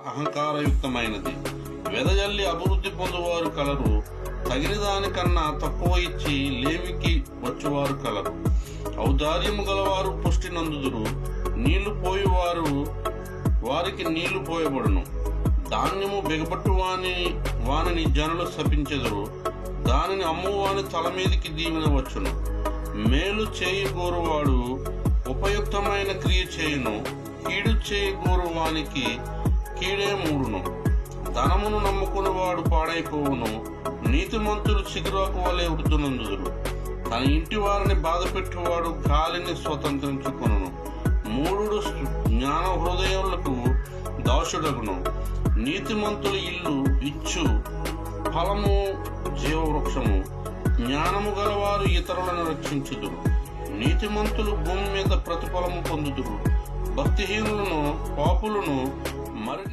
అహంకారయుక్తమైనది. వెదజల్లి అభివృద్ధి పొందువారు కలరు, తగిన దానికన్నా తక్కువ ఇచ్చి లేమికి వచ్చువారు కలరు. ఔదార్యము గలవారు పుష్టి నందుదురు, నీళ్లు పోయువారు వారికి నీళ్లు పోయబడును. ధాన్యము బిగబట్టు వానిని జనులు శపించెదరు, దానిని అమ్మువాని తల మీదికి దీవెన వచ్చును. మేలు చేయగోరువాడు ఉపయుక్తమైన క్రియ చేయును, కీడు చేయగోరు వానికి కీడే మూడును. ధనమును నమ్ముకుని వాడు పాడైపోవును, నీతిమంతులు చిగురాకు వలె వృద్ధునందుదురు. తన ఇంటి వారిని బాధపెట్టువాడు గాలిని స్వతంత్రించుకొనును. మూఢుడు జ్ఞాన హృదయములకు దాసుడగును. నీతిమంతుల ఇల్లు ఇచ్చు ఫలము జీవవృక్షము. జ్ఞానము గలవారు ఇతరులను రక్షించుదురు. నీతిమంతులు భూమి మీద ప్రతిఫలము పొందుదురు. భక్తిహీనులను పాపులను